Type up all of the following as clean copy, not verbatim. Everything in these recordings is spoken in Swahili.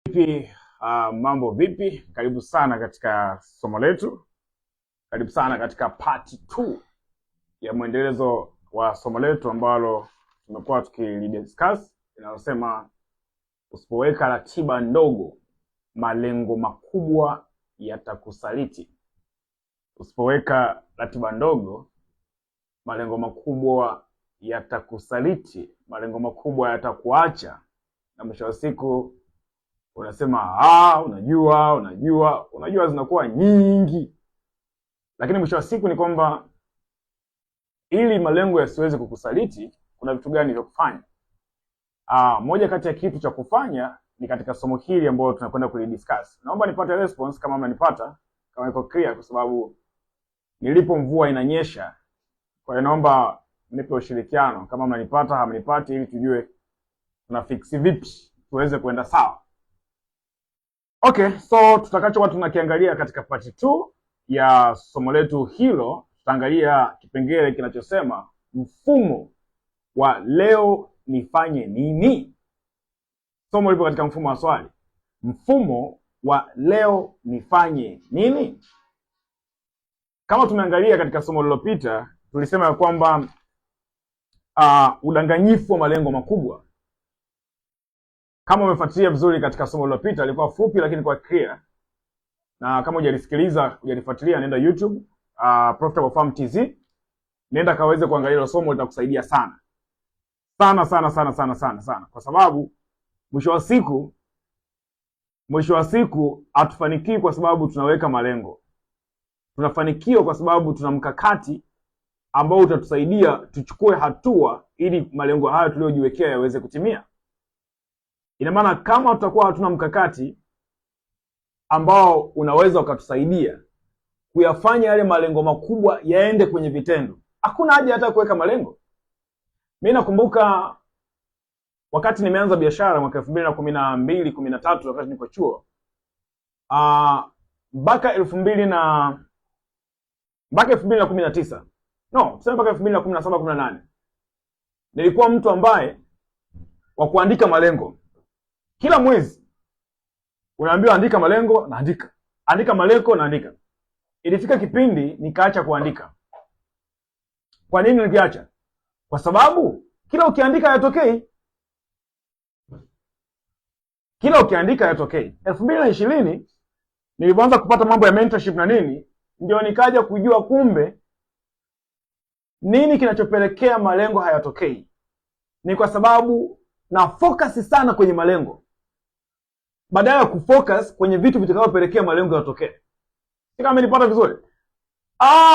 Vipi, mambo vipi? Karibu sana katika somo letu. Karibu sana katika part 2 ya mwendelezo wa somo letu ambalo tumekuwa tukilidiscuss, linalosema usipoweka ratiba ndogo, malengo makubwa yatakusaliti. Usipoweka ratiba ndogo, malengo makubwa yatakusaliti, malengo makubwa yatakuacha, na mwisho wa siku unasema unajua zinakuwa nyingi, lakini mwisho wa siku ni kwamba ili malengo yasiweze kukusaliti, kuna vitu gani vya kufanya? Moja kati ya kitu cha kufanya ni katika somo hili ambalo tunakwenda kulidiscuss. Naomba nipate response kama mnanipata, kama iko clear, kwa sababu nilipo mvua inanyesha. Kwa hiyo naomba nipe ushirikiano kama mnanipata, hamnipati, ili tujue tuna fix vipi tuweze kwenda sawa. Okay, so tutakachokuwa tunakiangalia katika part 2 ya somo letu hilo, tutaangalia kipengele kinachosema mfumo wa leo nifanye nini. Somo lipo katika mfumo wa swali. Mfumo wa leo nifanye nini? Kama tumeangalia katika somo lililopita, tulisema ya kwamba udanganyifu wa malengo makubwa. Kama umefuatilia vizuri katika somo lililopita, ilikuwa fupi lakini kwa clear. Na kama hujalisikiliza, hujalifuatilia, nenda YouTube, Profitable Farm TZ. Nenda kaweze kuangalia hilo somo, litakusaidia sana. Sana. Kwa sababu mwisho wa siku hatufanikiwi kwa sababu tunaweka malengo. Tunafanikiwa kwa sababu tuna mkakati ambao utatusaidia tuchukue hatua ili malengo hayo tuliyojiwekea yaweze kutimia. Ina maana kama tutakuwa hatuna mkakati ambao unaweza ukatusaidia kuyafanya yale malengo makubwa yaende kwenye vitendo, hakuna haja hata kuweka malengo. Mimi nakumbuka wakati nimeanza biashara mwaka 2012-13, wakati niko chuo, mpaka 2019. No, tuseme mpaka 2017-18. Nilikuwa mtu ambaye wa kuandika malengo. Kila mwezi unaambiwa andika malengo, naandika. Andika malengo, naandika. Ilifika kipindi nikaacha kuandika. Kwa nini niliacha? Kwa sababu kila ukiandika hayatokei. 2020 nilipoanza kupata mambo ya mentorship na nini, ndio nikaja kujua kumbe nini kinachopelekea malengo hayatokei. Ni kwa sababu na focus sana kwenye malengo badala ya kufocus kwenye vitu vitakavyopelekea malengo yatokee. Kama umenipata vizuri?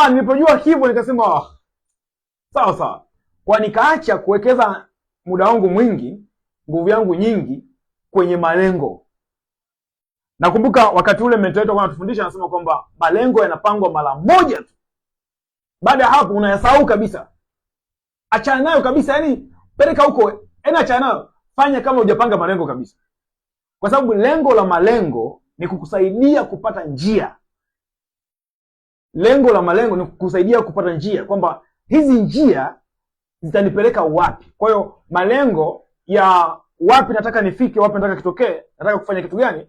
Nilipojua hivyo nikasema sawa. Kwa nikaacha kuwekeza muda wangu mwingi, nguvu yangu nyingi kwenye malengo. Nakumbuka wakati ule mentor wetu anatufundisha, anasema kwamba malengo yanapangwa mara moja tu. Baada ya hapo unayasahau kabisa. Achana nayo kabisa, yani peleka huko, achana nayo. Fanya kama hujapanga malengo kabisa. Kwa sababu lengo la malengo ni kukusaidia kupata njia. Lengo la malengo ni kukusaidia kupata njia, kwamba hizi njia zitanipeleka wapi. Kwa hiyo malengo ya wapi nataka nifike, wapi nataka kitokee, nataka kufanya kitu gani,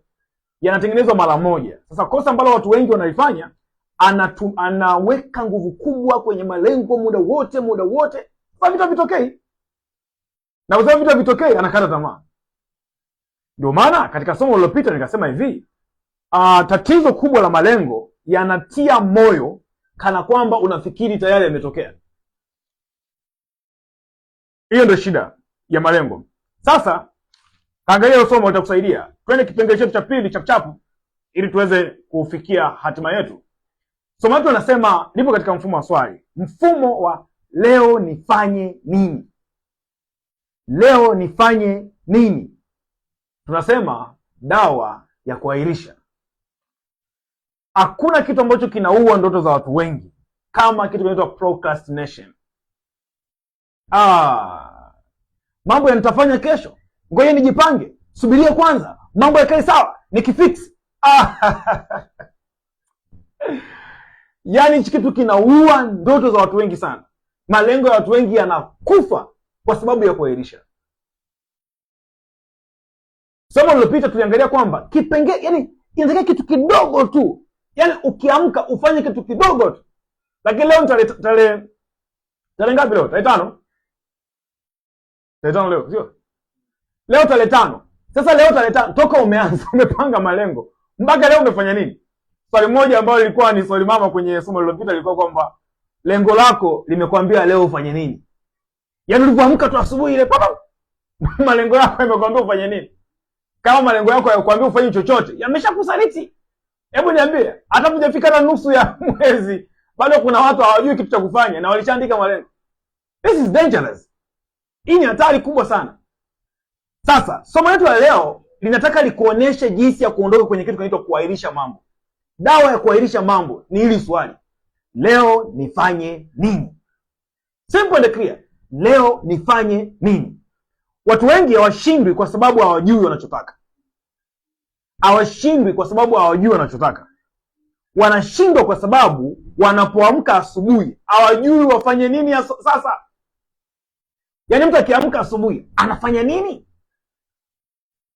yanatengenezwa mara moja. Sasa kosa ambalo watu wengi wanalifanya, anaweka nguvu kubwa kwenye malengo muda wote, kwa vitu vitokei. Na kwa sababu vitu vitokei, anakata tamaa. Ndio maana katika somo lililopita nikasema hivi, tatizo kubwa la malengo, yanatia moyo kana kwamba unafikiri tayari yametokea. Hiyo ndio shida ya malengo. Sasa angalia hilo somo, litakusaidia. Twende kipengele chetu cha pili chapu ili tuweze kufikia hatima yetu. Somo letu linasema, lipo katika mfumo wa swali. Mfumo wa leo nifanye nini? Leo nifanye nini? Tunasema dawa ya kuahirisha. Hakuna kitu ambacho kinaua ndoto za watu wengi kama kitu kinaitwa procrastination. Mambo yanitafanya kesho, ngoja nijipange, subiria kwanza mambo yakae sawa, nikifix. Yaani hichi kitu kinaua ndoto za watu wengi sana. Malengo ya watu wengi yanakufa kwa sababu ya kuahirisha. Somo lililopita tuliangalia kwamba kipengele, yani inataka kitu kidogo tu, yani ukiamka ufanye kitu kidogo tu. Lakini leo tarehe ngapi leo? Tarehe 5. Tarehe 5 leo, sio? Leo tarehe 5. Sasa leo tarehe 5 toka umeanza umepanga malengo, mpaka leo umefanya nini? Swali moja ambalo lilikuwa ni swali mama kwenye somo lililopita lilikuwa kwamba lengo lako limekwambia leo ufanye nini? Yaani ulipoamka tu asubuhi ile papa malengo yako yamekwambia ufanye nini? Kama malengo yako hayakwambia ufanye chochote, yameshakusaliti. Hebu niambie, hata hujafika na nusu ya mwezi, bado kuna watu hawajui kitu cha kufanya na walishaandika malengo. This is dangerous. Hii ni hatari kubwa sana. Sasa, somo letu la leo linataka likuoneshe jinsi ya kuondoka kwenye kitu kinaitwa kuahirisha mambo. Dawa ya kuahirisha mambo ni hili swali. Leo nifanye nini? Simple and clear. Leo nifanye nini? Watu wengi hawashindwi kwa sababu hawajui wanachotaka. Hawashindwi kwa sababu hawajui wanachotaka. Wanashindwa kwa sababu wanapoamka asubuhi hawajui wafanye nini sasa. Yaani mtu akiamka asubuhi anafanya nini?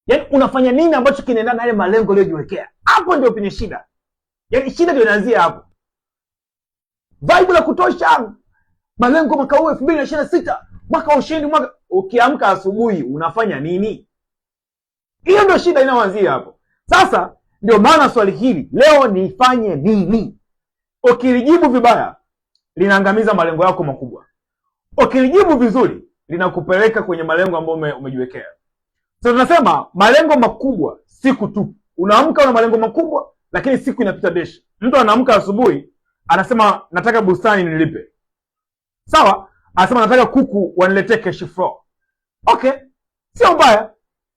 Yaani unafanya nini ambacho kinaendana na yale malengo uliyojiwekea? Hapo ndio penye shida. Yaani shida ndio inaanzia hapo. Vibe la kutosha. Malengo mwaka huu 2026, mwaka wa ushindi, mwaka ukiamka asubuhi unafanya nini? Hiyo ndio shida inayoanzia hapo. Sasa ndio maana swali hili, leo nifanye nini? Ukilijibu vibaya linaangamiza malengo yako makubwa. Ukilijibu vizuri linakupeleka kwenye malengo ambayo umejiwekea. Sasa tunasema malengo makubwa siku tu. Unaamka una malengo makubwa lakini siku inapita deshi. Mtu anaamka asubuhi anasema nataka bustani nilipe. Sawa? Anasema nataka kuku waniletee cash flow. Okay. Sio mbaya.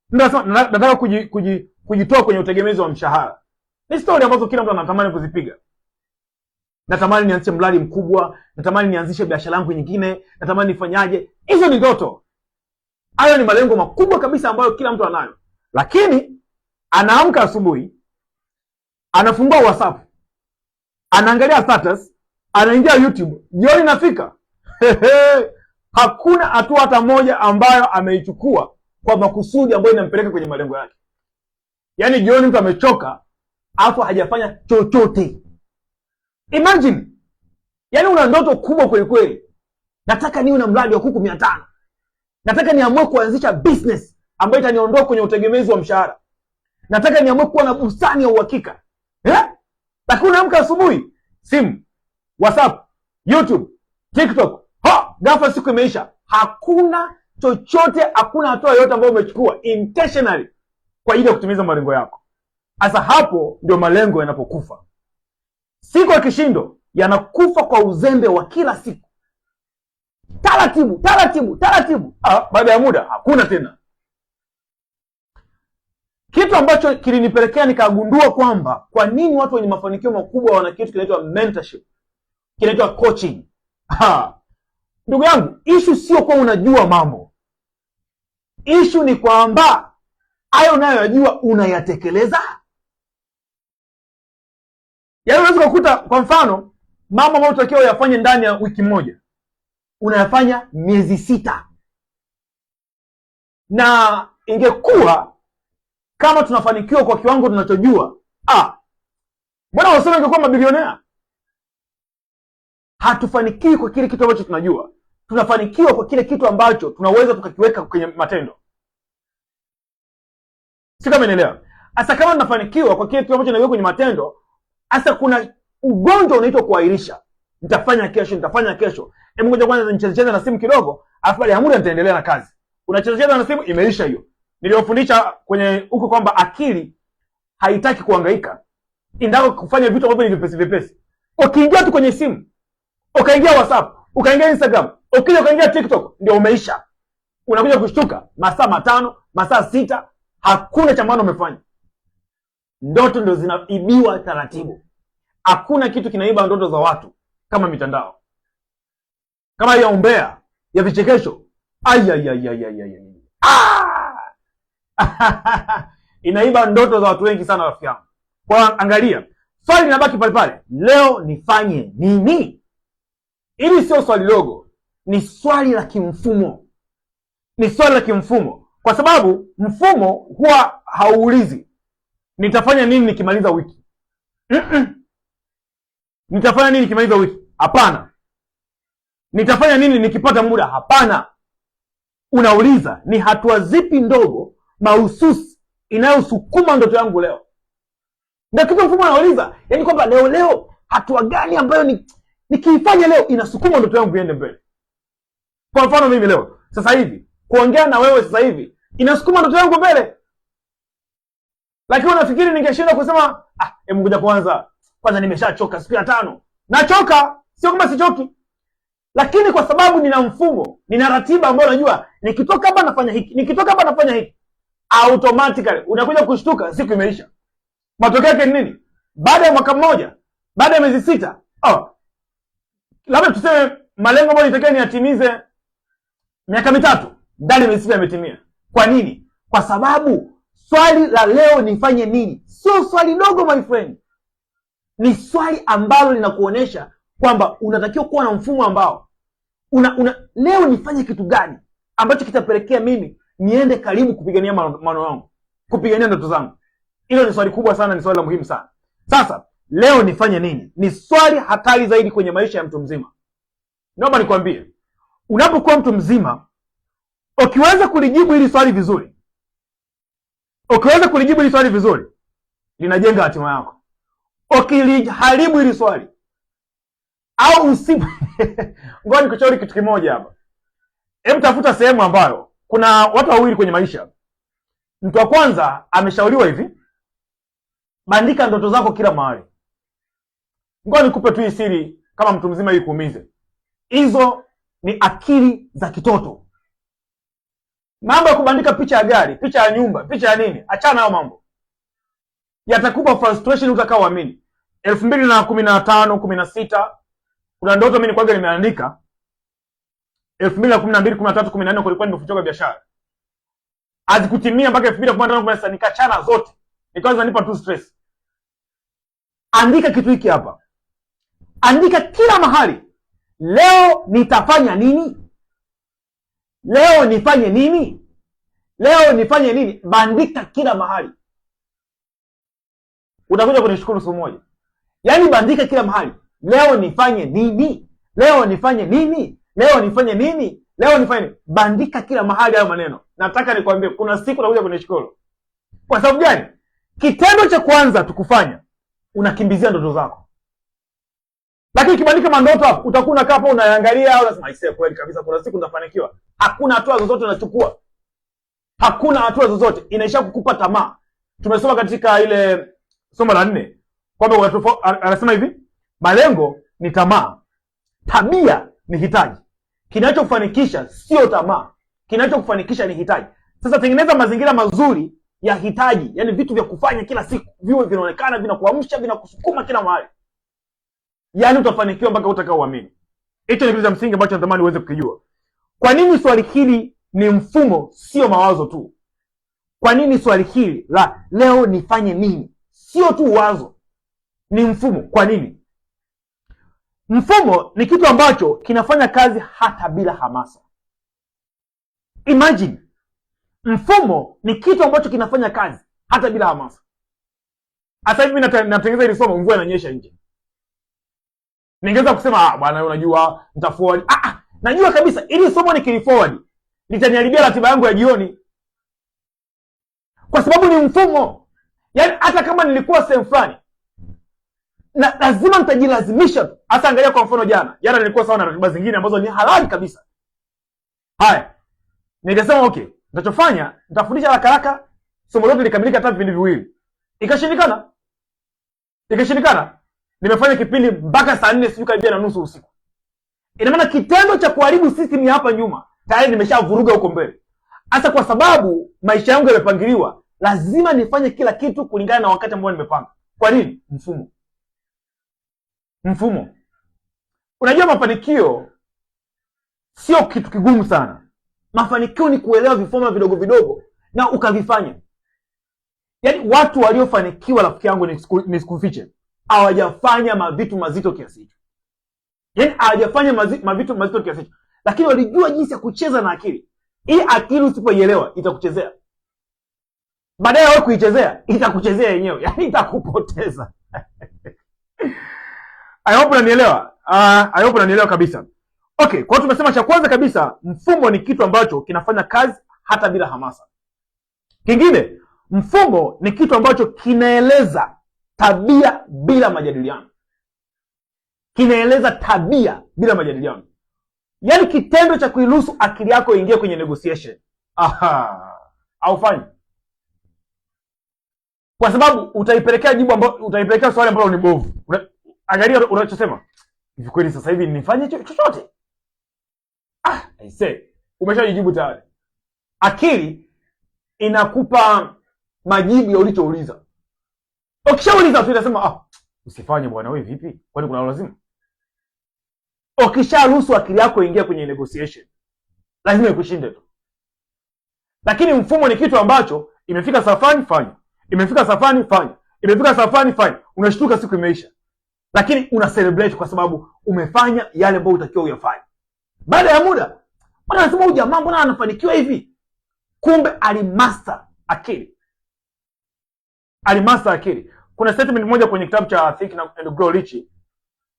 Ndio anasema nataka kujitoa kwenye utegemezi wa mshahara. Ni story ambazo kila mtu anatamani kuzipiga. Natamani nianzishe mradi mkubwa, natamani nianzishe biashara yangu nyingine, natamani nifanyaje. Hizo ni ndoto. Hayo ni malengo makubwa kabisa ambayo kila mtu anayo. Lakini anaamka asubuhi, anafungua WhatsApp, anaangalia status, anaingia YouTube, jioni inafika. Hakuna hatua hata moja ambayo ameichukua kwa makusudi ambayo inampeleka kwenye malengo yake. Yaani jioni mtu amechoka, afu hajafanya chochote. Imagine. Yaani una ndoto kubwa kweli kweli. Nataka niwe na mradi wa kuku 500. Nataka niamue kuanzisha business ambayo itaniondoa kwenye utegemezi wa mshahara. Nataka niamue kuwa na bustani ya uhakika. Lakini unaamka asubuhi, simu, WhatsApp, YouTube, TikTok, ghafla siku imeisha. Hakuna chochote, hakuna hatua yoyote ambayo umechukua intentionally kwa ajili ya kutimiza malengo yako. Sasa hapo ndio malengo yanapokufa. Siku ya kishindo yanakufa kwa uzembe wa kila siku. Taratibu. Baada ya muda hakuna tena. Kitu ambacho kilinipelekea nikagundua kwamba kwa nini watu wenye mafanikio makubwa wana kitu kinaitwa mentorship, kinaitwa coaching. Ndugu yangu, issue sio kwa unajua mambo. Issue ni kwamba hayo unayoyajua unayatekeleza. Yaani unaweza kukuta kwa mfano mambo ambayo unatakiwa uyafanye ndani ya wiki moja, unayafanya miezi 6. Na ingekuwa kama tunafanikiwa kwa kiwango tunachojua, mbona wasema ingekuwa mabilionea? Hatufanikiwi kwa kile kitu ambacho tunajua. Tunafanikiwa kwa kile kitu ambacho tunaweza tukakiweka kwenye matendo. Si kama unaelewa? Asa kama tunafanikiwa kwa kile kitu ambacho tunaweka kwenye matendo, asa kuna ugonjwa unaitwa kuahirisha. Nitafanya kesho. Hebu ngoja kwanza nicheze na simu kidogo, alafu baada ya muda nitaendelea na kazi. Unacheza na simu, imeisha hiyo. Niliwafundisha kwenye huko kwamba akili haitaki kuhangaika. Inataka kufanya vitu ambavyo ni vipesi. Ukiingia tu kwenye simu, ukaingia WhatsApp, ukaingia Instagram, ukaingia TikTok, ndio umeisha. Unakuja kushtuka masaa 5, masaa 6, hakuna cha maana umefanya. Ndoto ndio zinaibiwa taratibu. Hakuna kitu kinaiba ndoto za watu kama mitandao. Kama ya umbea, ya vichekesho. Inaiba ndoto za watu wengi sana rafiki yangu. Kwa angalia, swali linabaki pale pale. Leo nifanye nini? Hili sio swali dogo, ni swali la kimfumo. Ni swali la kimfumo. Kwa sababu mfumo huwa hauulizi nitafanya nini nikimaliza wiki. Nitafanya nini nikimaliza wiki? Hapana. Nitafanya nini nikipata muda? Hapana. Unauliza ni hatua zipi ndogo mahususi inayosukuma ndoto yangu leo. Ndio kitu mfumo anauliza, yaani kwamba leo hatua gani ambayo nikiifanya leo inasukuma ndoto yangu iende mbele. Kwa mfano mimi leo sasa hivi kuongea na wewe sasa hivi inasukuma ndoto yangu mbele. Lakini unafikiri ningeshinda kusema hebu ngoja kwanza nimeshachoka siku ya 5. Nachoka, sio kama sichoki. Lakini kwa sababu nina mfumo, nina ratiba ambayo najua nikitoka hapa nafanya hiki, nikitoka hapa nafanya hiki, automatically unakuja kushtuka siku imeisha. Matokeo yake ni nini? Baada ya mwaka mmoja, baada ya miezi 6, labda tuseme malengo ambayo nitakiwa niyatimize miaka 3, ndani ya miezi 6 yametimia. Kwa nini? Kwa sababu swali la leo nifanye nini sio swali dogo my friend. Ni swali ambalo linakuonesha kwamba unatakiwa kuwa na mfumo ambao leo nifanye kitu gani ambacho kitapelekea mimi niende karibu kupigania maono yangu, kupigania ndoto zangu. Hilo ni swali kubwa sana, ni swali la muhimu sana. Sasa leo nifanye nini ni swali hatari zaidi kwenye maisha ya mtu mzima. Naomba nikwambie, unapokuwa mtu mzima, ukiweza kulijibu hili swali vizuri, linajenga hatima yako. Ukiliharibu hili swali au usibu ngoja nikushauri kitu kimoja hapa. Hebu tafuta sehemu ambayo kuna watu wawili kwenye maisha. Mtu wa kwanza ameshauriwa hivi, bandika ndoto zako kila mahali. Ngoja nikupe tu siri kama mtu mzima hii kuumize. Hizo ni akili za kitoto. Mambo ya kubandika picha ya gari, picha ya nyumba, picha ya nini, achana hayo mambo. Yatakupa frustration utakaoamini. 2015, 16 kuna ndoto mimi kwanza nimeandika. 2012, 13, 14 kulikuwa nimefunga biashara. Hazikutimia mpaka 2015, 16 nikachana zote. Nikaanza nipa tu stress. Andika kitu hiki hapa. Andika kila mahali. Leo nitafanya nini? Leo nifanye nini? Leo nifanye nini? Bandika kila mahali. Utakuja kunishukuru siku moja. Yaani bandika kila mahali. Leo nifanye nini? Leo nifanye nini? Leo nifanye nini? Leo nifanye nini? Bandika kila mahali hayo maneno. Nataka nikwambie kuna siku utakuja kunishukuru. Kwa sababu gani? Kitendo cha kwanza tukufanya unakimbizia ndoto zako. Lakini ukibandika mandoto hapo utakuwa unakaa hapo unaangalia au unasema aisee kweli kabisa kuna siku nitafanikiwa. Hakuna hatua zozote unachukua. Hakuna hatua zozote, inaisha kukupa tamaa. Tumesoma katika ile somo la 4 kwamba anasema hivi, malengo ni tamaa, tabia ni hitaji. Kinachokufanikisha sio tamaa, kinachokufanikisha ni hitaji. Sasa tengeneza mazingira mazuri ya hitaji, yani vitu vya kufanya kila siku viwe vinaonekana, vinakuamsha, vinakusukuma kila mahali. Yani utafanikiwa mpaka utakaoamini. Hicho ni kitu cha msingi ambacho natamani uweze kukijua. Kwa nini swali hili ni mfumo sio mawazo tu? Kwa nini swali hili la leo nifanye nini sio tu wazo, ni mfumo? Kwa nini? Mfumo ni kitu ambacho kinafanya kazi hata bila hamasa. Imagine, mfumo ni kitu ambacho kinafanya kazi hata bila hamasa. Hata hivi natengeneza hili somo, mvua inanyesha nje. Ningeweza kusema bwana unajua nitaforward. Najua kabisa ili somo nikiliforward litaniharibia ratiba yangu ya jioni. Kwa sababu ni mfumo. Yaani hata kama nilikuwa sehemu fulani na lazima nitajilazimisha tu. Hata angalia kwa mfano jana nilikuwa sawa na ratiba zingine ambazo ni halali kabisa. Haya. Nikasema okay, nitachofanya nitafundisha haraka somo lote likamilika hata vipindi viwili. Ikashindikana. Nimefanya kipindi mpaka saa 4 sijui karibia na nusu usiku. Ina maana kitendo cha kuharibu system ya hapa nyuma tayari nimeshavuruga huko mbele. Hasa kwa sababu maisha yangu yamepangiliwa, lazima nifanye kila kitu kulingana na wakati ambao nimepanga. Kwa nini? Mfumo. Unajua mafanikio sio kitu kigumu sana. Mafanikio ni kuelewa vifomo vidogo vidogo na ukavifanya. Yaani watu waliofanikiwa rafiki yangu nisikufiche, hawajafanya mavitu mazito kiasi hicho. Yaani hawajafanya mavitu mazito kiasi hicho, lakini walijua jinsi ya kucheza na akili. Hii akili usipoielewa itakuchezea. baadaye wewe kuichezea itakuchezea yenyewe, yani itakupoteza. I hope unanielewa kabisa. Okay, kwa hiyo tumesema cha kwanza kabisa, mfumo ni kitu ambacho kinafanya kazi hata bila hamasa. Kingine, mfumo ni kitu ambacho kinaeleza tabia bila majadiliano. Kinaeleza tabia bila majadiliano. Yaani kitendo cha kuiruhusu akili yako ingie kwenye negotiation. Haufanyi. Kwa sababu utaipelekea swali ambalo ni bovu. Angalia unachosema. Hivi kweli sasa hivi nifanye chochote? I say, umeshajibu tayari. Akili inakupa majibu ya ulichouliza. Ukishauliza tu inasema usifanye bwana, wewe vipi? Kwani kuna lazima? Ukisharuhusu akili yako ingia kwenye negotiation, lazima ikushinde tu. Lakini mfumo ni kitu ambacho imefika safari fanya. Imefika safari fanya. Imefika safari fanya. Unashtuka siku imeisha. Lakini una celebrate kwa sababu umefanya yale ambayo utakiwa uyafanye. Baada ya muda, bwana anasema huyu jamaa mbona anafanikiwa hivi? Kumbe alimaster akili. Alimaster akili. Kuna statement moja kwenye kitabu cha Think and Grow Rich.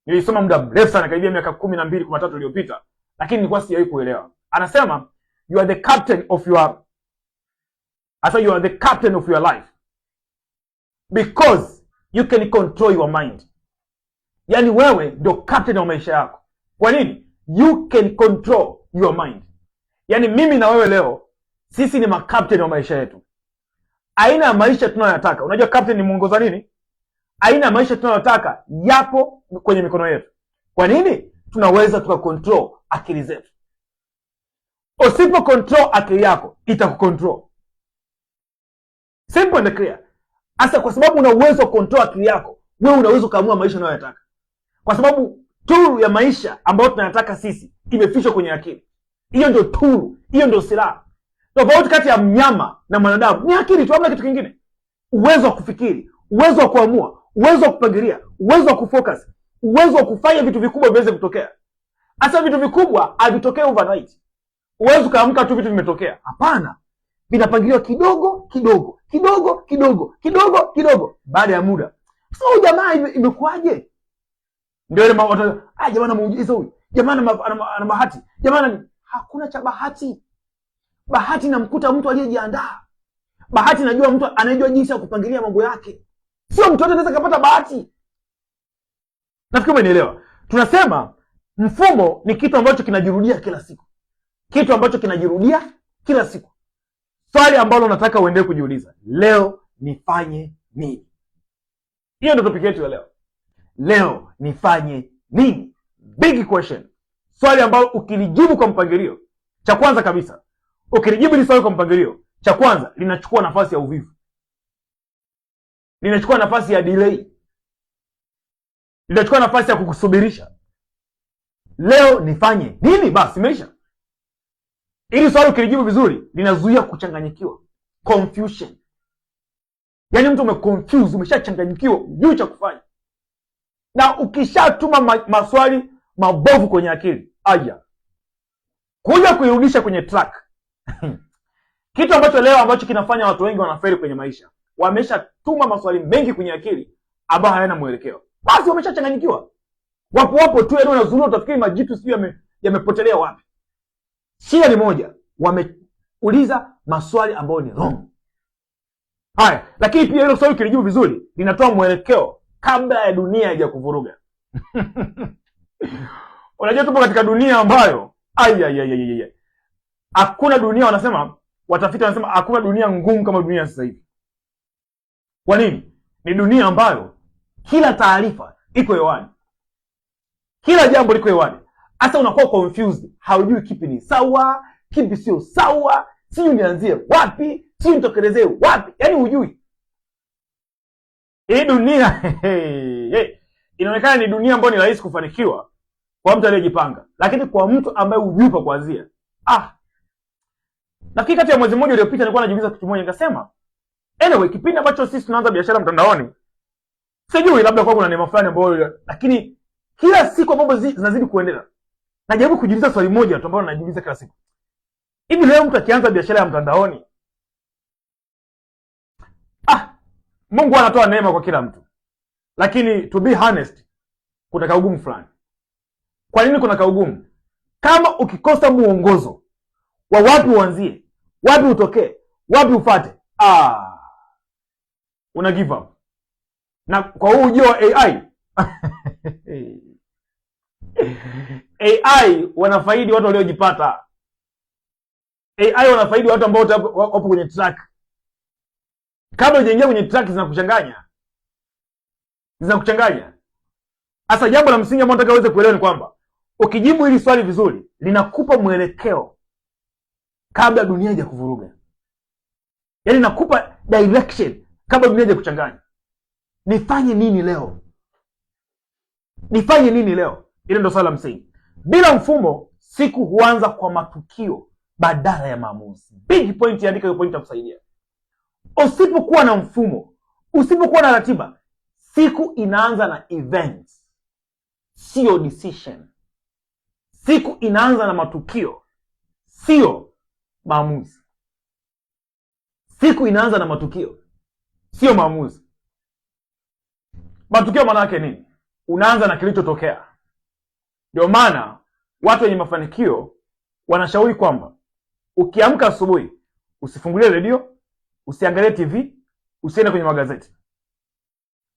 Nilisoma muda mrefu sana, karibia miaka 12 13 iliyopita, lakini nilikuwa sijawahi kuelewa. Anasema you are the captain of your life because you can control your mind. Yaani wewe ndio captain wa maisha yako. Kwa nini? You can control your mind. Yaani mimi na wewe leo sisi ni makapteni wa maisha yetu. Aina ya maisha tunayotaka. Unajua captain ni muongoza nini? Aina ya maisha tunayotaka yapo kwenye mikono yetu. Kwa nini? Tunaweza tukakontrol akili zetu. Usipo control akili yako, itakukontrol. Simple and clear. Asa kwa sababu una uwezo wa control akili yako, wewe unaweza kuamua maisha unayotaka. Kwa sababu tool ya maisha ambayo tunayataka sisi imefichwa kwenye akili. Hiyo ndio tool, hiyo ndio silaha. Tofauti kati ya mnyama na mwanadamu ni akili tu, hamna kitu kingine. Uwezo wa kufikiri, uwezo wa kuamua, uwezo wa kupangilia, uwezo wa kufocus, uwezo wa kufanya vitu vikubwa viweze kutokea. Hasa vitu vikubwa havitokei overnight. Uwezo kaamka tu vitu vimetokea. Hapana. Vinapangiliwa kidogo kidogo, kidogo kidogo, kidogo kidogo. Baada ya muda, sasa jamaa imekuaje? Ndio ile watu, jamaa ana muujiza huyu. Jamaa ana bahati. Jamaa hakuna cha bahati. Bahati inamkuta mtu aliyejiandaa. Bahati najua mtu anajua jinsi ya kupangilia mambo yake. Sio mtu yote anaweza kupata bahati. Nafikiri umenielewa. Tunasema mfumo ni kitu ambacho kinajirudia kila siku. Kitu ambacho kinajirudia kila siku. Swali ambalo nataka uendelee kujiuliza, leo nifanye nini? Hiyo ndio topic yetu ya leo. Leo nifanye nini? Big question. Swali ambalo ukilijibu kwa mpangilio, cha kwanza kabisa, ukilijibu ni swali kwa mpangilio, cha kwanza linachukua nafasi ya uvivu. Linachukua nafasi ya delay. Linachukua nafasi ya kukusubirisha. Leo nifanye nini? Basi imeisha. Ili swali ukilijibu vizuri, linazuia kuchanganyikiwa. Confusion. Yaani mtu umeconfuse, umeshachanganyikiwa, hujui cha kufanya. Na ukishatuma maswali mabovu kwenye akili, kuja kuirudisha kwenye track. Kitu ambacho leo ambacho kinafanya watu wengi wanafeli kwenye maisha, wameshatuma maswali mengi kwenye akili ambayo hayana mwelekeo. Basi wameshachanganyikiwa. Wapo tu, yaani unazunguka utafikiri majitu sio yamepotelea wapi. Shida ni moja, wameuliza maswali ambayo ni wrong. Haya, lakini pia hilo swali ukilijibu vizuri, linatoa mwelekeo kabla ya dunia haijakuvuruga. Unajua tupo katika dunia ambayo hakuna dunia, watafiti wanasema hakuna dunia ngumu kama dunia sasa hivi. Kwa nini? Ni dunia ambayo kila taarifa iko hewani. Kila jambo liko hewani. Hasa unakuwa confused, haujui kipi ni sawa, kipi sio sawa, sijui nianzie wapi, sijui nitokelezee wapi, yaani hujui. Hii dunia inaonekana ni dunia ambayo ni rahisi kufanikiwa kwa mtu aliyejipanga, lakini kwa mtu ambaye hujui pa kuanzia. Nafikiri kati ya mwezi mmoja uliopita nilikuwa najiuliza kitu moja, nikasema anyway, kipindi ambacho sisi tunaanza biashara mtandaoni, sijui labda kwa kuna neema fulani ambayo, lakini kila siku mambo zinazidi kuendelea. Najaribu kujiuliza swali moja tu ambalo najiuliza kila siku. Hivi leo mtu akianza biashara ya mtandaoni, Mungu anatoa neema kwa kila mtu, lakini to be honest, kuna kaugumu fulani. Kwa nini kuna kaugumu? Kama ukikosa muongozo wa wapi uanzie, wapi utokee, wapi ufate, una give up. Na kwa huu ujio wa AI AI wanafaidi watu waliojipata. AI wanafaidi watu ambao wapo kwenye track. Kabla hujaingia kwenye track zinakuchanganya. Sasa jambo la msingi ambalo nataka uweze kuelewa ni kwamba ukijibu hili swali vizuri, linakupa mwelekeo kabla dunia haijakuvuruga. Yaani nakupa direction kabla dunia haijakuchanganya. Nifanye nini leo? Nifanye nini leo? Ile ndio swali la msingi. Bila mfumo, siku huanza kwa matukio badala ya maamuzi. Big point, andika hiyo point itakusaidia. Usipokuwa na mfumo, usipokuwa na ratiba, siku inaanza na events, sio decision. Siku inaanza na matukio, sio maamuzi. Siku inaanza na matukio, sio maamuzi. Matukio maana yake nini? Unaanza na kilichotokea. Ndio maana watu wenye mafanikio wanashauri kwamba ukiamka asubuhi usifungulie redio, usiangalie TV, usiende kwenye magazeti.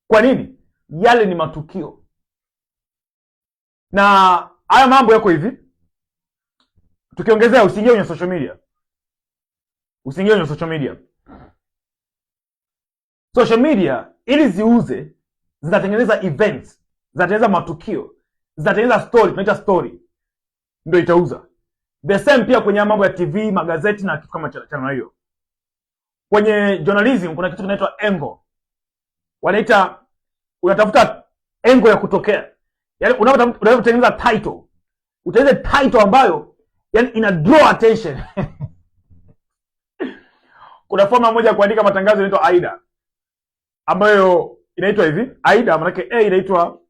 Kwa nini? Yale ni matukio. Na haya mambo yako hivi. Tukiongezea, usiingie kwenye social media. Usiingie kwenye social media. Social media ili ziuze, zinatengeneza events, zinatengeneza matukio, zinatengeneza story, tunaita story. Ndio itauza. The same pia kwenye mambo ya TV, magazeti na kitu kama chana hiyo. Kwenye journalism kuna kitu kinaitwa angle. Wanaita, unatafuta angle ya kutokea. Yaani unapotengeneza title, utengeneze title ambayo yani ina draw attention. Kuna forma moja ya kuandika matangazo inaitwa AIDA, ambayo inaitwa hivi. AIDA maana yake A inaitwa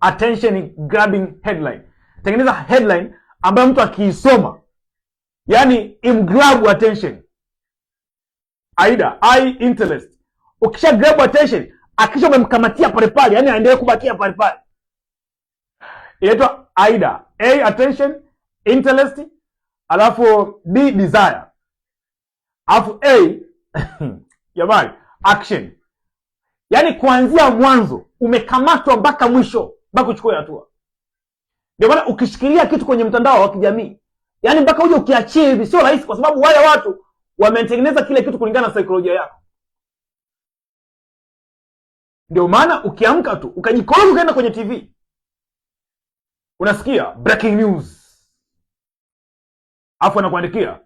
attention grabbing headline. Tengeneza headline ambayo mtu akiisoma yani imgrab attention. AIDA, I interest. Ukisha grab attention, akisha umemkamatia pale pale, yani aendelee kubakia pale pale. Inaitwa AIDA. A attention, interest, alafu B desire. Alafu A jamani, action. Yaani kuanzia mwanzo umekamatwa mpaka mwisho, mpaka uchukue hatua. Ndio maana ukishikilia kitu kwenye mtandao wa kijamii, yani mpaka uje ukiachie hivi sio rahisi, kwa sababu wale watu wametengeneza kile kitu kulingana na saikolojia yako. Ndio maana ukiamka tu ukajikoroga ukaenda kwenye TV, unasikia breaking news, afu anakuandikia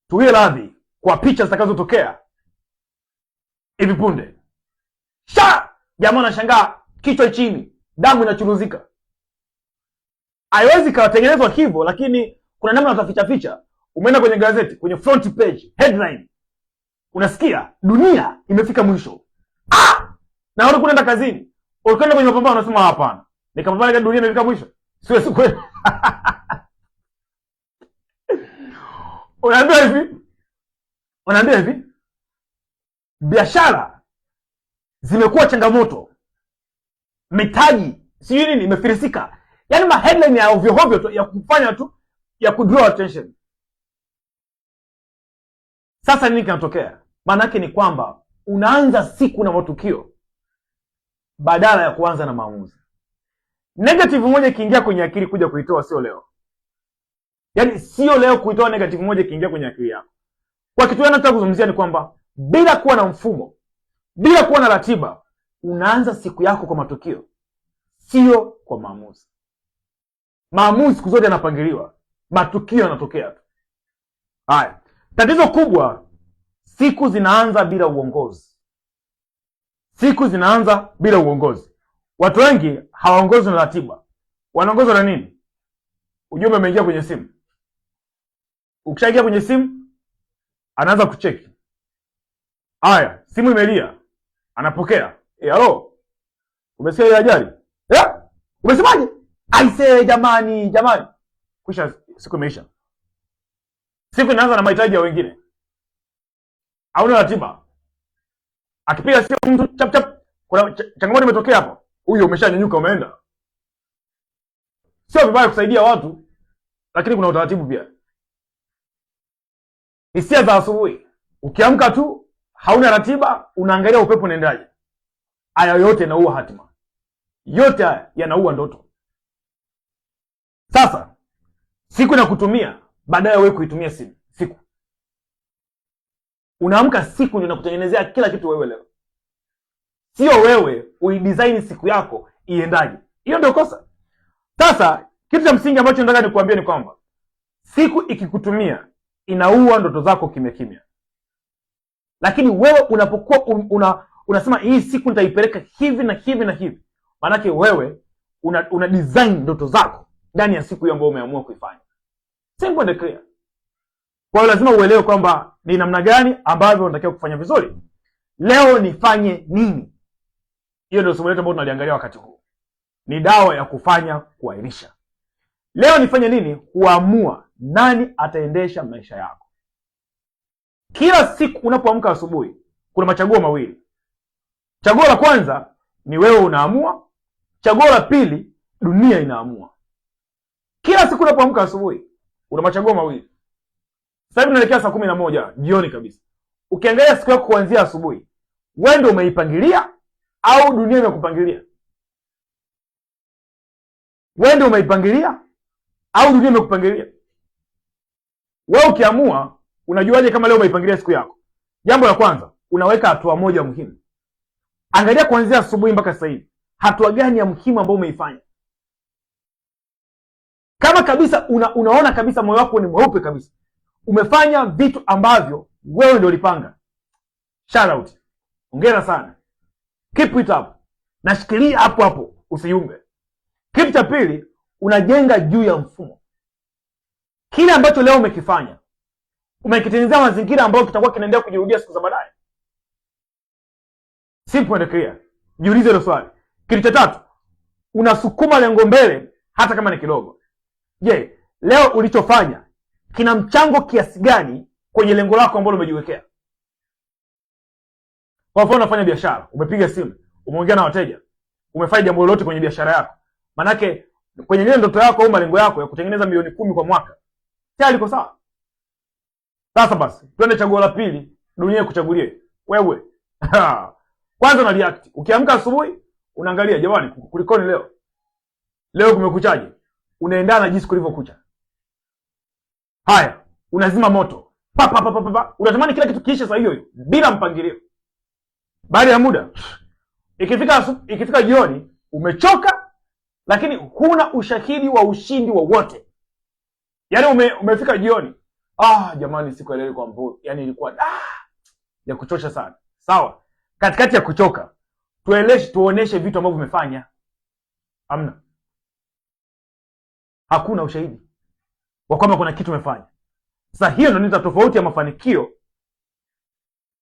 tuwie radhi kwa picha zitakazotokea hivi punde. Jamaa anashangaa, kichwa chini, damu inachuruzika. Haiwezi kawatengenezwa hivyo, lakini kuna namna utaficha ficha. Umeenda kwenye gazeti, kwenye front page, headline, unasikia dunia imefika mwisho. Na wewe unaenda kazini, ukienda kwenye mapambano unasema hapana, nikapambana kwa dunia imefika mwisho, siwezi kwenda. Unaambia hivi, biashara zimekuwa changamoto, mitaji sijui nini imefilisika. Yaani ma headline ya ovyo ovyo tu, ya kufanya tu, ya kudraw attention. Sasa nini kinatokea? Maana yake ni kwamba unaanza siku na matukio badala ya kuanza na maamuzi. Negative moja ikiingia kwenye akili kuja kuitoa sio leo. Yaani sio leo kuitoa negative moja ikiingia kwenye akili yako. Kwa kitu nataka kuzungumzia ni kwamba bila kuwa na mfumo, bila kuwa na ratiba, unaanza siku yako kwa matukio, sio kwa maamuzi. Maamuzi siku zote yanapangiliwa, matukio yanatokea tu. Haya, tatizo kubwa, siku zinaanza bila uongozi. Siku zinaanza bila uongozi. Watu wengi hawaongozwi na ratiba. Wanaongozwa na nini? Ujumbe umeingia kwenye simu. Ukishaingia kwenye simu, anaanza kucheki. Haya, simu imelia. Anapokea. Halo. Umesikia ile ajali? Umesemaje? Aisee jamani. Kisha siku imeisha. Siku inaanza na mahitaji ya wengine. Hauna ratiba. Akipiga simu mtu chap chap, kuna changamoto imetokea hapo, huyo umeshanyanyuka umeenda. Sio vibaya kusaidia watu, lakini kuna utaratibu pia. Hisia za asubuhi, ukiamka tu hauna ratiba, unaangalia upepo unaendaje. Haya yote yanaua hatima, yote haya yanaua ndoto. Sasa siku inakutumia, baadaye wewe kuitumia siku. Unaamka siku ndio inakutengenezea kila kitu wewe leo, sio wewe uidesign siku yako iendaje. Hiyo ndio kosa. Sasa kitu cha msingi ambacho nataka nikuambie ni kwamba siku ikikutumia inaua ndoto zako kimya kimya, lakini wewe unapokuwa unasema hii siku nitaipeleka hivi na hivi na hivi, maanake wewe una design ndoto zako ndani ya siku hiyo ambayo umeamua kuifanya. Simple and clear. Kwa hiyo lazima uelewe kwamba ni namna gani ambavyo unatakiwa kufanya vizuri. Leo nifanye nini? Hiyo ndio somo letu ambalo tunaliangalia wakati huu. Ni dawa ya kufanya kuahirisha. Leo nifanye nini? Kuamua nani ataendesha maisha yako. Kila siku unapoamka asubuhi, kuna machaguo mawili. Chaguo la kwanza ni wewe unaamua. Chaguo la pili, dunia inaamua. Kila siku unapoamka asubuhi, una machaguo mawili. Sasa hivi tunaelekea saa 11 jioni kabisa. Ukiangalia siku yako kuanzia asubuhi, wewe ndio umeipangilia au dunia imekupangilia? Wewe ndio umeipangilia au dunia imekupangilia? Wewe ukiamua, unajuaje kama leo umeipangilia siku yako? Jambo la kwanza, unaweka hatua moja muhimu. Angalia kuanzia asubuhi mpaka sasa hivi, hatua gani ya muhimu ambayo umeifanya? Kama kabisa unaona kabisa moyo wako ni mweupe kabisa, umefanya vitu ambavyo wewe ndio ulipanga, shout out, hongera sana, keep it up, nashikilia hapo hapo, usiyumbe. Kitu cha pili, unajenga juu ya mfumo. Kile ambacho leo umekifanya, umekitengenezea mazingira ambayo kitakuwa kinaendelea kujirudia siku za baadaye. Simple and clear. Jiulize hilo swali. Kitu cha tatu, unasukuma lengo mbele hata kama ni kidogo. Je, leo ulichofanya kina mchango kiasi gani kwenye lengo lako ambalo umejiwekea? Kwa mfano unafanya biashara, umepiga simu, umeongea na wateja, umefanya jambo lolote kwenye biashara yako. Manake kwenye ile ndoto yako au malengo yako ya kutengeneza milioni 10 kwa mwaka, tayari iko sawa. Sasa basi, twende chaguo la pili, dunia ikuchagulie wewe. Kwanza una react. Ukiamka asubuhi, unaangalia, jamani, kulikoni leo? Leo kumekuchaje? Unaendana na jinsi kulivyokucha. Haya, unazima moto. Pa pa pa pa pa. Unatamani kila kitu kiishe saa hiyo hiyo bila mpangilio. Baada ya muda, ikifika jioni, umechoka lakini huna ushahidi wa ushindi wowote. Yaani umefika jioni, jamani, siku ya leo ilikuwa mbovu. Yaani ilikuwa ya kuchosha sana. Sawa. Katikati ya kuchoka, tuoneshe vitu ambavyo umefanya. Hamna. Hakuna ushahidi wa kwamba kuna kitu umefanya. Sasa hiyo ndio ndio tofauti ya mafanikio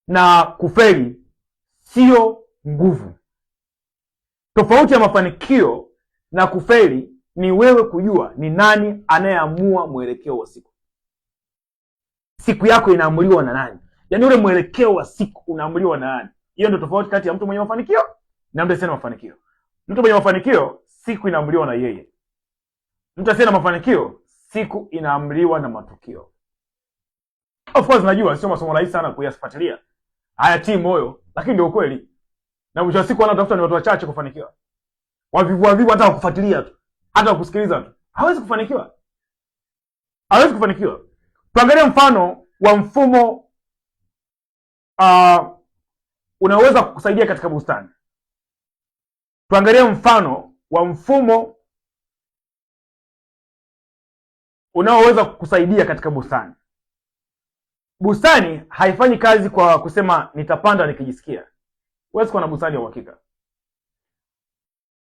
na kufeli, sio nguvu. Tofauti ya mafanikio na kufeli ni wewe kujua ni nani anayeamua mwelekeo wa siku. Siku yako inaamuliwa na nani? Yaani ule mwelekeo wa siku unaamuliwa na nani? Hiyo ndio tofauti kati ya mtu mwenye mafanikio na mtu asiye na mafanikio. Mtu mwenye mafanikio, siku inaamuliwa na yeye. Mtu asiye na mafanikio, siku inaamuliwa na matukio. Of course najua sio masomo rahisi sana kuyafuatilia. Haya tii moyo, lakini ndio ukweli. Na mwisho wa siku wanatafuta ni watu wachache kufanikiwa. Wavivu hata kufuatilia tu, hata kusikiliza tu, hawezi kufanikiwa. Hawezi kufanikiwa. Tuangalie mfano wa mfumo unaweza kukusaidia katika bustani. Tuangalie mfano wa mfumo unaoweza kukusaidia katika bustani. Bustani haifanyi kazi kwa kusema nitapanda nikijisikia. Huwezi kuwa na bustani ya uhakika.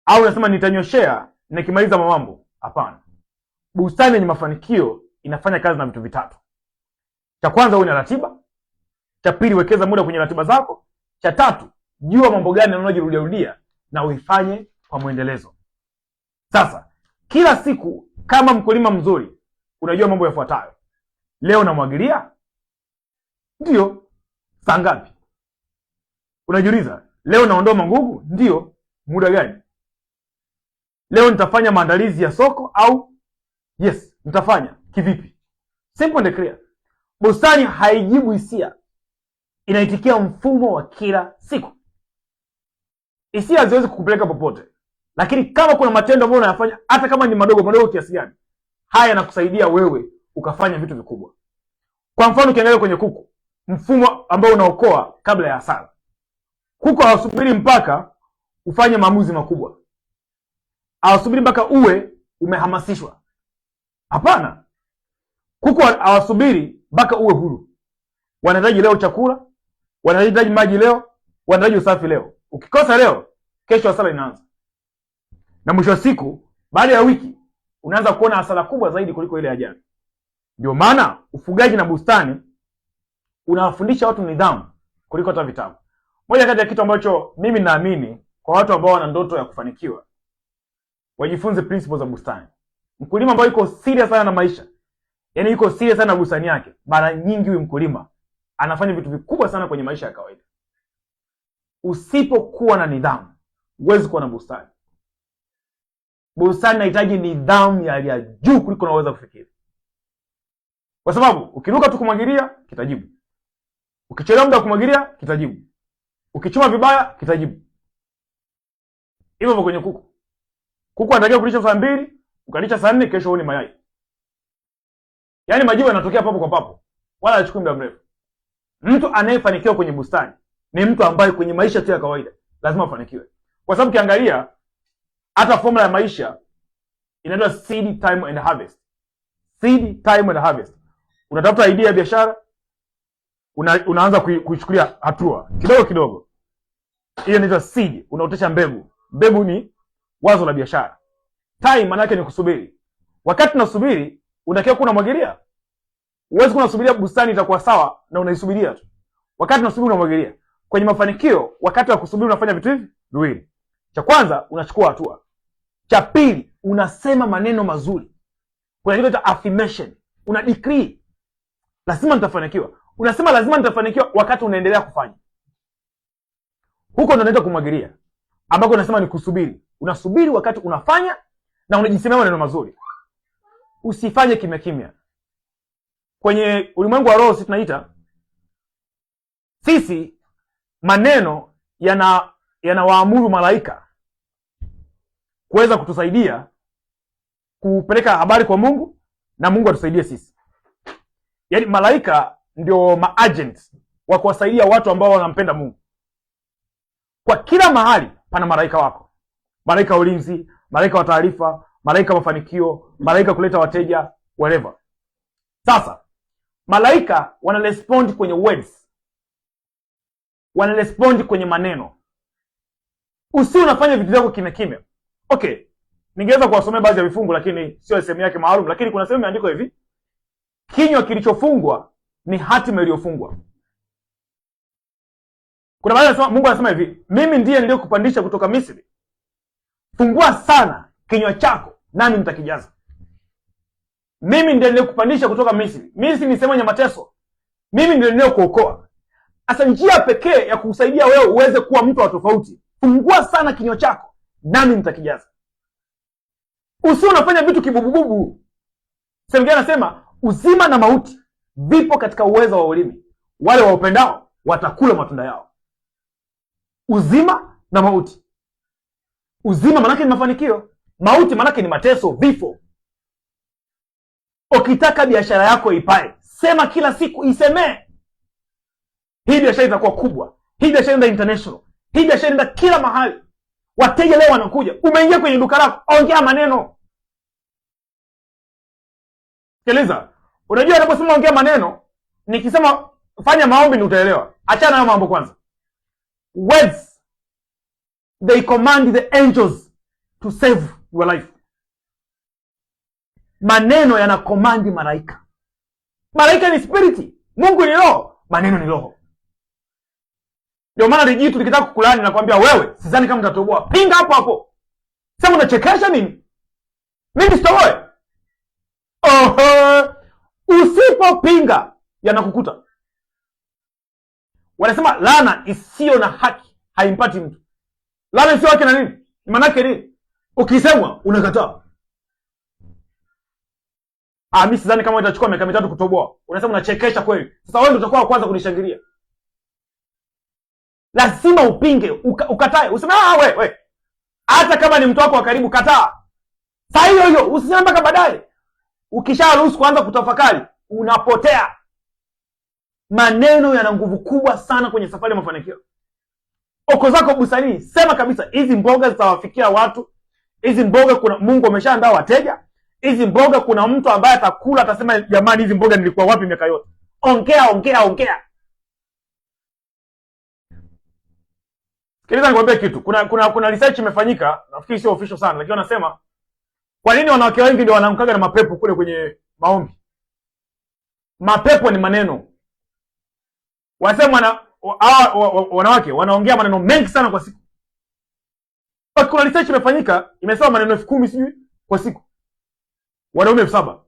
Au unasema nitanyoshea nikimaliza mambo. Hapana. Bustani yenye mafanikio inafanya kazi na vitu vitatu. Cha kwanza, uwe na ratiba. Cha pili, wekeza muda kwenye ratiba zako. Cha tatu, jua mambo gani yanayojirudia na uifanye kwa muendelezo. Sasa, kila siku kama mkulima mzuri, unajua mambo yafuatayo. Leo namwagilia? Ndio. Saa ngapi? Unajiuliza, leo naondoa magugu? Ndio. Muda gani? Leo nitafanya maandalizi ya soko au? Yes, nitafanya. Kivipi? Simple and clear. Bustani haijibu hisia, inaitikia mfumo wa kila siku. Hisia haziwezi kukupeleka popote, lakini kama kuna matendo ambayo unayafanya, hata kama ni madogo madogo kiasi gani, haya yanakusaidia wewe ukafanya vitu vikubwa. Kwa mfano, ukiangalia kwenye kuku, mfumo ambao unaokoa kabla ya hasara. Kuku hawasubiri mpaka ufanye maamuzi makubwa, hawasubiri mpaka uwe umehamasishwa. Hapana, kuku hawasubiri mpaka uwe huru. Wanahitaji leo chakula, wanahitaji maji leo, wanahitaji usafi leo. Ukikosa leo, kesho hasara inaanza, na mwisho wa siku, baada ya wiki, unaanza kuona hasara kubwa zaidi kuliko ile ya jana. Ndio maana ufugaji na bustani unawafundisha watu nidhamu kuliko hata vitabu. Moja kati ya kitu ambacho mimi naamini kwa watu ambao wana ndoto ya kufanikiwa, wajifunze principles za bustani. Mkulima ambaye yuko serious sana na maisha, yaani yuko serious sana na bustani yake, mara nyingi huyu mkulima anafanya vitu vikubwa sana kwenye maisha ya kawaida. Usipokuwa na nidhamu, huwezi kuwa na bustani. Bustani inahitaji nidhamu ya hali ya juu kuliko unaweza kufikiri. Kwa sababu ukiruka tu kumwagilia, kitajibu. Ukichelewa muda kumwagilia, kitajibu. Ukichuma vibaya, kitajibu. Hivyo kwenye kuku. Kuku anatakiwa kulisha saa 2, ukalisha saa 4, kesho uone mayai. Yaani majibu yanatokea papo kwa papo, wala hachukui muda mrefu. Mtu anayefanikiwa kwenye bustani ni mtu ambaye kwenye maisha tu ya kawaida lazima afanikiwe. Kwa sababu kiangalia hata formula ya maisha inaitwa seed time and harvest. Seed time and harvest. Unatafuta idea ya biashara, unaanza kuichukulia hatua kidogo kidogo. Hiyo inaitwa seed, unaotesha mbegu. Mbegu ni wazo la biashara. Time maana yake ni kusubiri. Wakati unasubiri, unatakiwa kuna mwagilia. Huwezi kunasubiria bustani itakuwa sawa na unaisubiria tu. Wakati unasubiri unamwagilia. Kwenye mafanikio, wakati wa kusubiri unafanya vitu hivi viwili. Cha kwanza, unachukua hatua. Cha pili, unasema maneno mazuri. Kuna kitu cha affirmation. Una decree, lazima nitafanikiwa. Unasema lazima nitafanikiwa wakati unaendelea kufanya. Huko ndo unaenda kumwagilia, ambako unasema ni kusubiri. Unasubiri wakati unafanya na unajisemea maneno mazuri. Usifanye kimya kimya. Kwenye ulimwengu wa roho sisi tunaita, sisi maneno yanawaamuru malaika kuweza kutusaidia kupeleka habari kwa Mungu na Mungu atusaidie sisi. Yaani malaika ndio maagent wa kuwasaidia watu ambao wanampenda Mungu. Kwa kila mahali pana malaika wako. Malaika wa ulinzi, malaika wa taarifa, malaika wa mafanikio, malaika kuleta wateja, whatever. Sasa malaika wana respond kwenye words, wana respond kwenye maneno. Usi unafanya vitu vyako kimya kimya. Okay, ningeweza kuwasomea baadhi ya vifungu lakini sio sehemu yake maalum, lakini kuna sehemu imeandikwa hivi: kinywa kilichofungwa ni hatima iliyofungwa. Kuna baadhi ya Mungu anasema hivi: mimi ndiye niliyokupandisha kutoka Misri. Fungua sana kinywa chako nami nitakijaza. Mimi ndiye niliyokupandisha kutoka Misri. Misri ni sehemu ya mateso. Mimi ndiye niliyokuokoa. Sasa njia pekee ya kukusaidia wewe uweze kuwa mtu wa tofauti, fungua sana kinywa chako nami nitakijaza. Usio unafanya vitu kibubububu. Sema anasema uzima na mauti vipo katika uwezo wa ulimi. Wale waupendao watakula matunda yao. Uzima na mauti. Uzima manake ni mafanikio, mauti manake ni mateso, vifo. Ukitaka biashara yako ipae, sema kila siku, isemee. Hii biashara itakuwa kubwa. Hii biashara itaenda international. Hii biashara itaenda kila mahali. Wateja leo wanakuja. Umeingia kwenye duka lako, ongea maneno. Sikiliza. Unajua unaposema ongea maneno, nikisema fanya maombi ni utaelewa. Achana na mambo kwanza. Words, they command the angels to save your life. Maneno yana command malaika. Malaika ni spirit, Mungu ni roho, maneno ni roho. Ndio maana lijitu likitaka kukulani na kwambia wewe, sidhani kama utatoboa. Pinga hapo hapo. Sema unachekesha nini? Mimi sitoboe. Usipopinga yanakukuta. Wanasema laana isiyo na haki haimpati mtu. Laana isiyo haki na nini? Maana yake nini? Ukisemwa unakataa. Mimi sidhani kama itachukua miaka 3 kutoboa. Unasema unachekesha kweli. Sasa wewe ndio utakuwa wa kwanza kunishangilia. Lazima upinge, ukatae. Useme wewe. Hata kama ni mtu wako wa karibu, kataa. Saa hiyo hiyo, usiseme mpaka baadaye. Ukisharuhusu kuanza kutafakari, unapotea. Maneno yana nguvu kubwa sana kwenye safari ya mafanikio. Oko zako busarini, sema kabisa hizi mboga zitawafikia watu. Hizi mboga kuna Mungu ameshaandaa wateja. Hizi mboga kuna mtu ambaye atakula atasema jamani hizi mboga nilikuwa wapi miaka yote. Ongea. Sikiliza nikwambie kitu. Kuna research imefanyika, nafikiri sio official sana, lakini wanasema kwa nini wanawake wengi ndio wanaangukaga na mapepo kule kwenye maombi? Mapepo ni maneno. Wanasema wanawake wanaongea maneno mengi sana kwa siku. Kuna research imefanyika, imesema maneno 10,000 sijui kwa siku. Wanaume 7,000.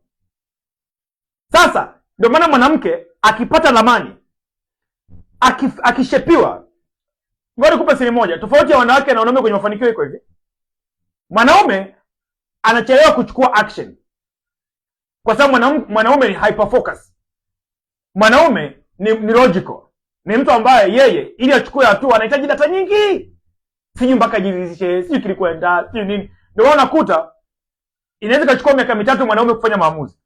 Sasa ndio maana mwanamke akipata lamani, akishepiwa. Ngoja nikupe siri moja. Tofauti ya wanawake na wanaume kwenye mafanikio iko hivi. Mwanaume anachelewa kuchukua action. Kwa sababu mwanaume ni hyper focus. Mwanaume ni logical. Ni mtu ambaye yeye ili achukue hatua anahitaji data nyingi. Sijui mpaka jiridhishe, sijui kilikwenda, sijui nini. Ndio unakuta inaweza kuchukua miaka 3 mwanaume kufanya maamuzi.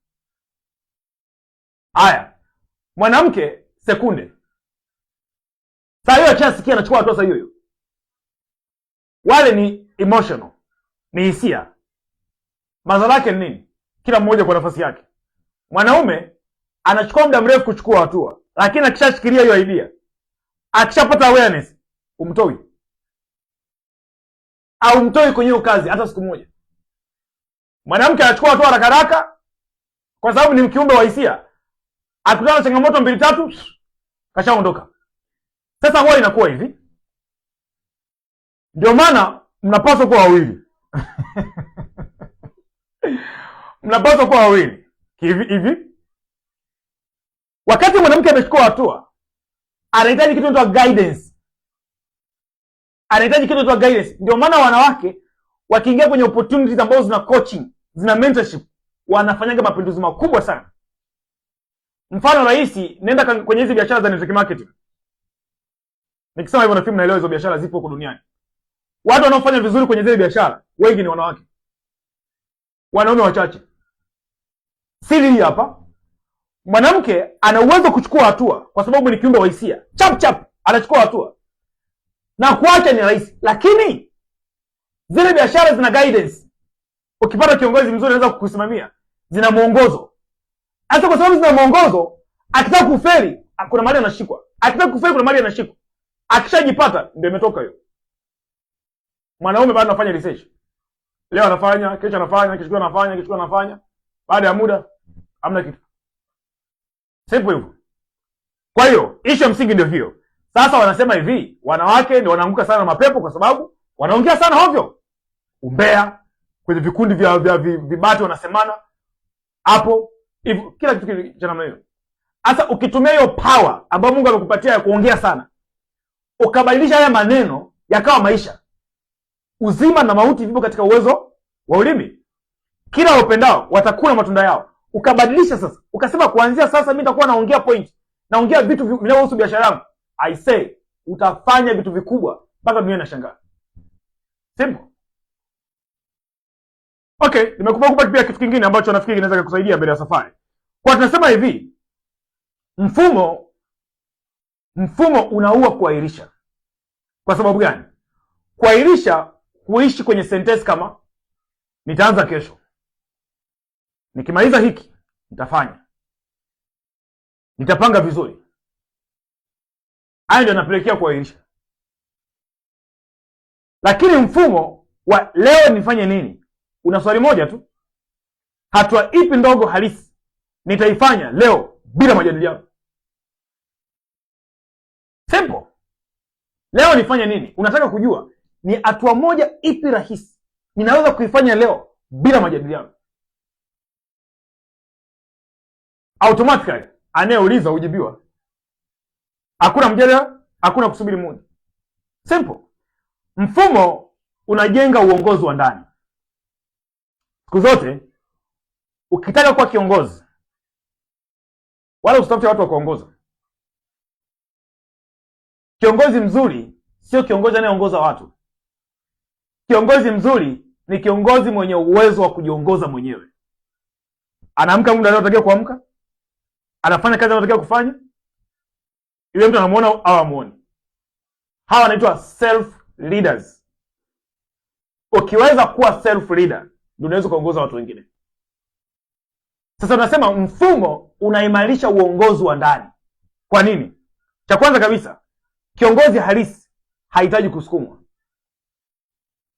Haya. Mwanamke sekunde. Saa hiyo achasikia anachukua hatua saa hiyo. Wale ni emotional. Ni hisia. Madhara yake ni nini? Kila mmoja kwa nafasi yake. Mwanaume anachukua muda mrefu kuchukua hatua, lakini akishashikilia hiyo idea, akishapata awareness, umtoi. Au mtoi kwenye hiyo kazi hata siku moja. Mwanamke anachukua hatua haraka kwa sababu ni mkiumbe wa hisia. Akutana na changamoto 2-3 kashaondoka. Sasa huwa inakuwa hivi. Ndio maana mnapaswa kuwa wawili. Mnapaswa kuwa wawili. Hivi. Wakati mwanamke amechukua hatua, anahitaji kitu kinaitwa guidance. Ndio maana wanawake wakiingia kwenye opportunities ambazo zina coaching, zina mentorship, wanafanyaga mapinduzi makubwa sana. Mfano rahisi, nenda kwenye hizi biashara za network marketing. Nikisema hivyo nafikiri mnaelewa hizo biashara zipo huko duniani. Watu wanaofanya vizuri kwenye zile biashara wengi ni wanawake. Wanaume wachache. Siri hii hapa. Mwanamke ana uwezo kuchukua hatua kwa sababu ni kiumbe wa hisia. Chap anachukua hatua. Na kuacha ni rahisi, lakini zile biashara zina guidance. Ukipata kiongozi mzuri anaweza kukusimamia. Zina mwongozo. Hata kwa sababu zina mwongozo, akitaka kufeli kuna mahali anashikwa. Akishajipata ndio imetoka hiyo. Mwanaume bado anafanya research. Leo anafanya, kesho anafanya, kesho anafanya. Baada ya muda hamna kitu. Simple hivyo. Kwa hiyo, issue msingi ndio hiyo. Sasa wanasema hivi, wanawake ndio wanaanguka sana mapepo kwa sababu wanaongea sana hovyo. Umbea kwenye vikundi vya vibati wanasemana hapo hivyo, kila kitu cha namna hiyo. Sasa ukitumia hiyo power ambayo Mungu amekupatia ya kuongea sana, ukabadilisha haya maneno yakawa maisha. Uzima na mauti vipo katika uwezo wa ulimi. Kila upendao watakula matunda yao. Ukabadilisha sasa. Ukasema kuanzia sasa mimi nitakuwa naongea point. Naongea vitu vinavyohusu biashara yangu. I say utafanya vitu vikubwa mpaka dunia inashangaa. Simple. Okay, nimekupa pia kitu kingine ambacho nafikiri kinaweza kukusaidia mbele ya safari. Kwa tunasema hivi, mfumo unaua kuahirisha. Kwa sababu gani? Kuahirisha kuishi kwenye sentence kama nitaanza kesho. Nikimaliza hiki nitafanya. Nitapanga vizuri. Hayo ndio yanapelekea kuahirisha. Lakini mfumo wa leo nifanye nini? Una swali moja tu. Hatua ipi ndogo halisi nitaifanya leo bila majadiliano? Simple. Leo nifanye nini? Unataka kujua ni hatua moja ipi rahisi ninaweza kuifanya leo bila majadiliano. Automatically anayeuliza hujibiwa. Hakuna mjadala, hakuna kusubiri muda. Simple. Mfumo unajenga uongozi wa ndani. Siku zote ukitaka kuwa kiongozi, wala usitafute watu wa kuongoza. Kiongozi mzuri sio kiongozi anayeongoza watu. Kiongozi mzuri ni kiongozi mwenye uwezo wa kujiongoza mwenyewe. Anaamka muda anaotakiwa kuamka, anafanya kazi anayotakiwa kufanya. Yule mtu anamuona au amuone. Hawa wanaitwa self leaders. Ukiweza kuwa self leader, ndio unaweza kuongoza watu wengine. Sasa tunasema mfumo unaimarisha uongozi wa ndani. Kwa nini? Cha kwanza kabisa, kiongozi halisi hahitaji kusukumwa.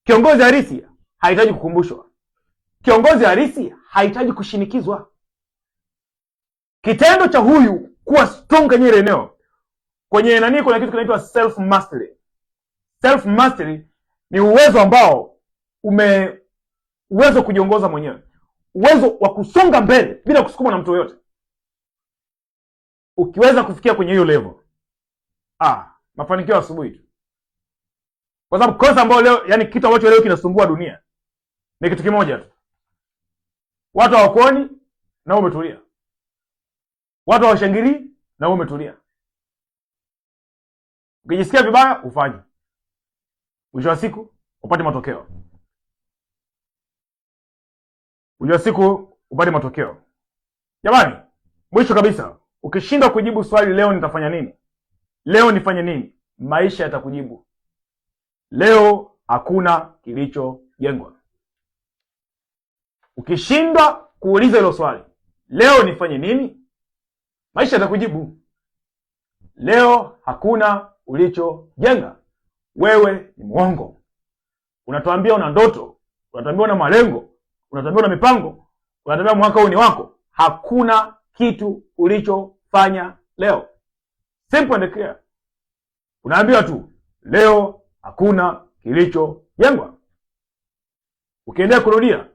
Kiongozi halisi hahitaji kukumbushwa. Kiongozi halisi hahitaji kushinikizwa. Kitendo cha huyu kuwa strong kwenye ile eneo, kwenye nani, kuna kitu kinaitwa self mastery. Self mastery ni uwezo ambao uwezo kujiongoza mwenyewe, uwezo wa kusonga mbele bila kusukumwa na mtu yoyote. Ukiweza kufikia kwenye hiyo level, mafanikio asubuhi tu. Kwa sababu kosa ambao leo, yani kitu ambacho leo kinasumbua dunia ni kitu kimoja tu. Watu hawakuoni na umetulia. Watu hawashangilii na umetulia. Ukijisikia vibaya ufanye. Mwisho wa siku upate matokeo. Mwisho wa siku upate matokeo. Jamani, mwisho kabisa, ukishindwa kujibu swali leo nitafanya nini? Leo nifanye nini? Maisha yatakujibu. Leo hakuna kilichojengwa. Ukishindwa kuuliza hilo swali, leo nifanye nini? Maisha yatakujibu. Leo hakuna ulichojenga. Wewe ni mwongo. Unatuambia una ndoto, unatuambia una malengo, unatuambia una mipango, unatuambia mwaka huu ni wako. Hakuna kitu ulichofanya leo. Simple and clear. Unaambiwa tu leo hakuna kilichojengwa. Ukiendelea kurudia,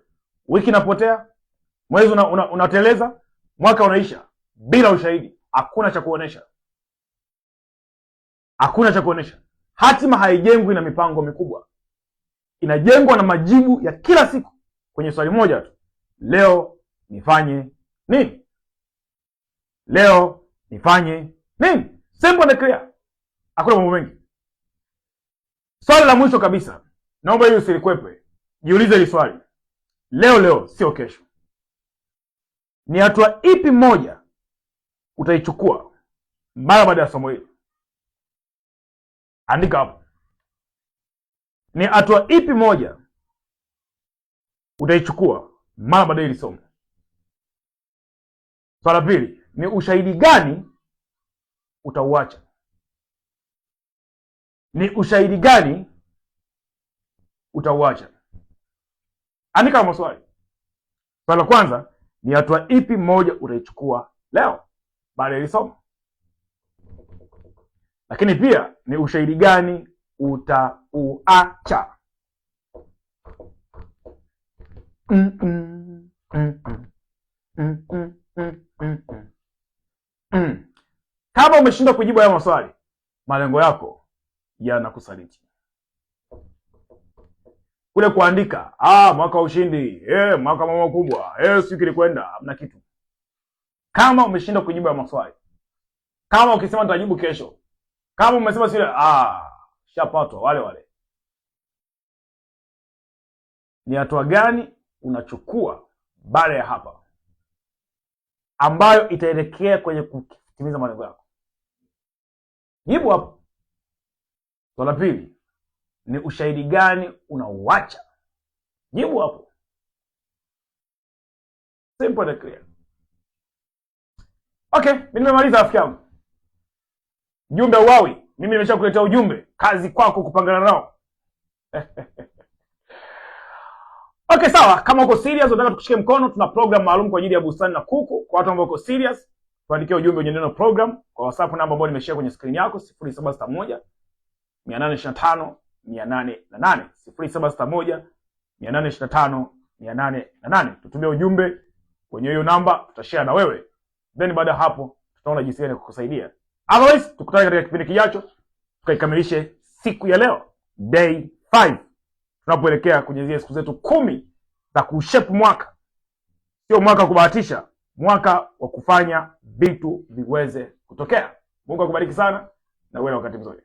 wiki inapotea, mwezi unateleza, mwaka unaisha bila ushahidi. Hakuna cha kuonesha. Hakuna cha kuonesha. Hatima haijengwi na mipango mikubwa. Inajengwa na majibu ya kila siku kwenye swali moja tu. Leo nifanye nini? Leo nifanye nini? Simple and clear. Hakuna mambo mengi. Swali la mwisho kabisa, naomba hiyo usilikwepe. Jiulize hili swali. Leo sio kesho. Ni hatua ipi moja utaichukua mara baada ya somo hili? Andika hapo. Ni hatua ipi moja utaichukua mara baada ya hili somo? Swali la pili, ni ushahidi gani utauacha? Ni ushahidi gani utauacha? Andika maswali. Swali la kwanza, ni hatua ipi moja utaichukua leo baada ya hili somo? Lakini pia ni ushahidi gani utauacha? Kama umeshindwa kujibu haya maswali, malengo yako yanakusaliti. Kule kuandika mwaka wa ushindi, mwaka mama kubwa, siku ilikwenda, hamna kitu. Kama umeshindwa kujibu haya maswali, kama ukisema nitajibu kesho, kama umesema sile shapatwa wale. Ni hatua gani unachukua baada ya hapa ambayo itaelekea kwenye kutimiza malengo yako? Jibu hapo. Swali la pili, ni ushahidi gani unauacha? Jibu hapo. Simple and clear. Okay, mimi nimemaliza rafiki yangu. Jumbe uwawi, mimi nimeshakuletea ujumbe. Kazi kwako kupangana nao. Okay, sawa. Kama uko serious unataka tukushike mkono, tuna program maalum kwa ajili ya bustani na kuku. Kwa watu ambao uko serious, tuandikie ujumbe wenye neno program kwa WhatsApp namba ambayo nimeshare kwenye screen yako 0761 825 808. 0761 825 808. Tutumie ujumbe kwenye hiyo namba, tutashare na wewe. Then baada hapo tutaona jinsi gani kukusaidia Otherwise tukutane katika kipindi kijacho tukaikamilishe siku ya leo, day 5, tunapoelekea kwenye zile siku zetu 10 za kushape mwaka. Sio mwaka kubahatisha, mwaka wa kufanya vitu viweze kutokea. Mungu akubariki sana na uwe na wakati mzuri.